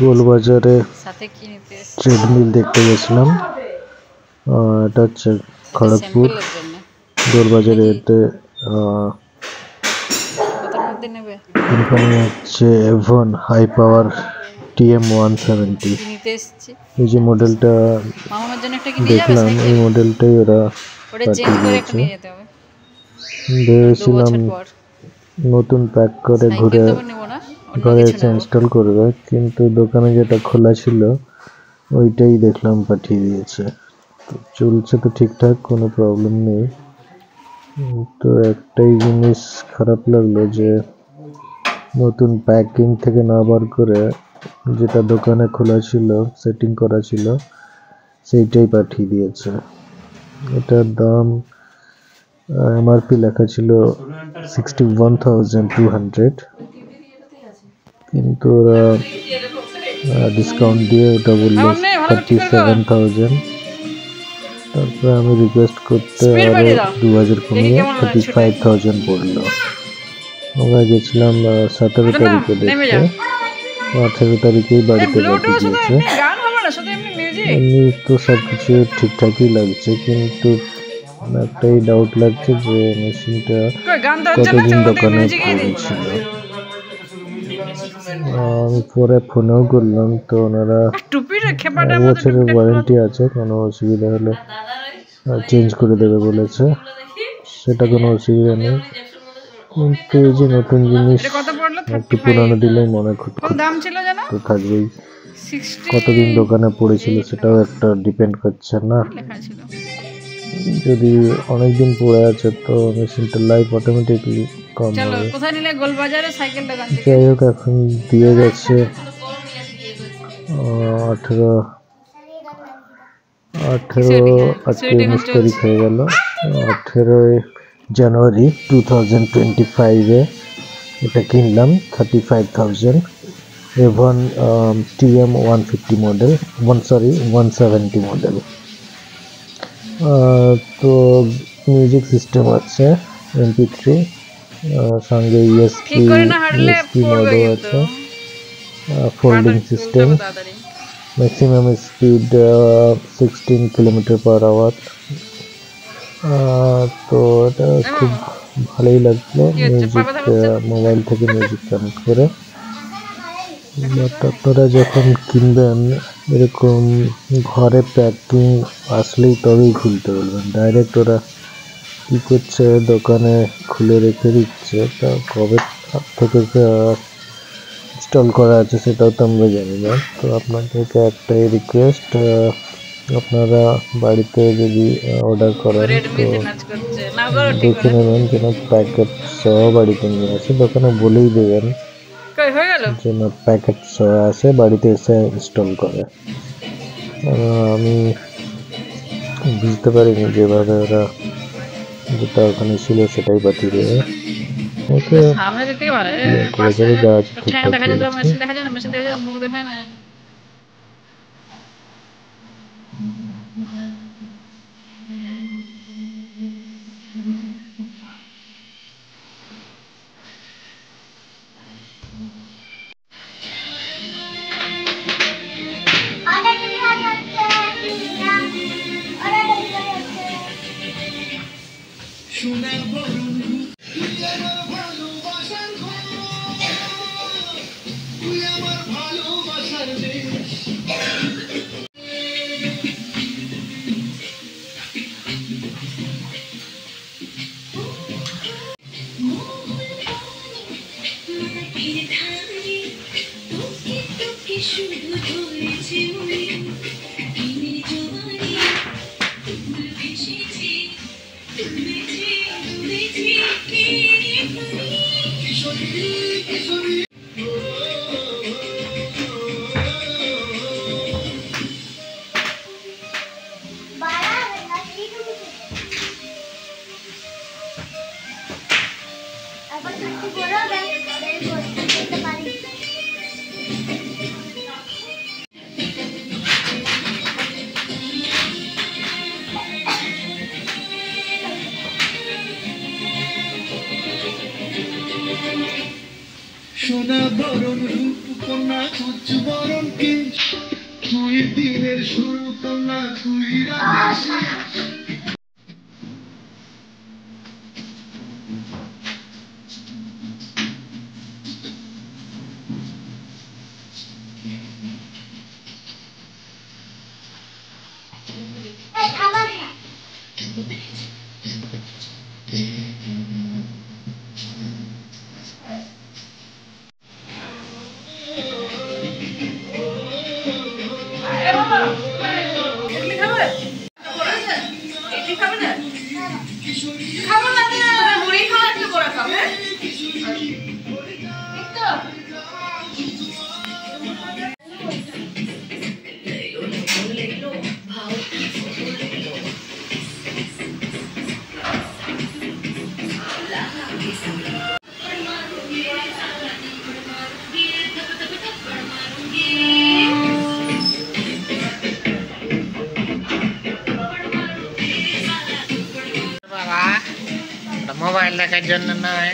গোলবাজারে treadmill দেখতে গেছিলাম। এটা হচ্ছে খড়গপুর গোলবাজারে। এতে কোম্পানি হচ্ছে এভন হাই পাওয়ার TM170। এই যে মডেলটা দেখলাম, এই মডেলটাই ওরা পাঠিয়ে দিয়েছে। ভেবেছিলাম নতুন প্যাক করে ঘরে এসে ইনস্টল করবে, কিন্তু দোকানে যেটা খোলা ছিল ওইটাই দেখলাম পাঠিয়ে দিয়েছে। চলছে তো ঠিকঠাক, কোনো প্রবলেম নেই। তো একটাই জিনিস খারাপ লাগলো যে নতুন প্যাকিং থেকে না বার করে যেটা দোকানে খোলা ছিল, সেটিং করা ছিল, সেইটাই পাঠিয়ে দিয়েছে। এটার দাম MRP লেখা ছিল 61,200, কিন্তু ওরা ডিসকাউন্ট দিয়ে ওটা বললো 37,000। তারপরে আমি রিকোয়েস্ট করতে আরো 2,000 কমিয়ে 35,000 পড়লো। আমরা গেছিলাম 17 তারিখে দেখতে, 18 তারিখেই বাড়িতে পাঠিয়ে দিয়েছে। এমনি তো সবকিছু ঠিকঠাকই লাগছে, কিন্তু একটাই ডাউট লাগছে যে মেশিনটা কতদিন দোকানে পড়েছিল। আমি পরে ফোনেও করলাম, তো ওনারা 1 বছরের ওয়ারেন্টি আছে, কোনো অসুবিধা হলে চেঞ্জ করে দেবে বলেছে। সেটা কোনো অসুবিধা নেই, কিন্তু এই যে নতুন জিনিস একটু পুরানো দিলেই মনে খুঁতখুত তো থাকবেই। কতদিন দোকানে পড়েছিল সেটাও একটা ডিপেন্ড করছে না। যদি অনেকদিন পড়ে আছে তো মেশিনটার লাইফ অটোমেটিকলি কম হবে। যাই হোক, এখন দিয়ে গেছে 18 আজকে 19 তারিখ হয়ে গেল। 18 জানুয়ারি 2025-এ এটা কিনলাম 35,000 এভন TM150 মডেল, 170 মডেল। তো মিউজিক সিস্টেম আছে MP3, সঙ্গে ESP মোডও আছে, folding system, maximum speed 16 km/h। তো এটা খুব ভালোই লাগলো, মিউজিক মোবাইল থেকে মিউজিক কানেক্ট করে। বাট আপনারা যখন কিনবেন এরকম ঘরে প্যাকিং আসলেই তবেই খুলতে বলবেন। ডাইরেক্ট ওরা কী করছে, দোকানে খুলে রেখে দিচ্ছে, তা কবে থেকে ইনস্টল করা আছে সেটাও তো আমরা জানি না। তো আপনাদেরকে একটাই রিকোয়েস্ট, আপনারা বাড়িতে যদি অর্ডার করেন তো দেখে নেবেন যেন প্যাকেট সহ বাড়িতে নিয়ে আসে। দোকানে বলেই দেবেন যেন প্যাকেট সহ আসে, বাড়িতে এসে ইনস্টল করে। আমি বুঝতে পারিনি যেভাবে ওরা যেটা ওখানে ছিল সেটাই পাঠিয়ে দেবে। ওকে, বাজারে যা আছে ঠিকঠাক আছে। সোনা বরণ রূপ কন্যা জীবন কি তুই দিনের শুরু তো না তুই রাখি মোবাইল দেখার জন্য নয়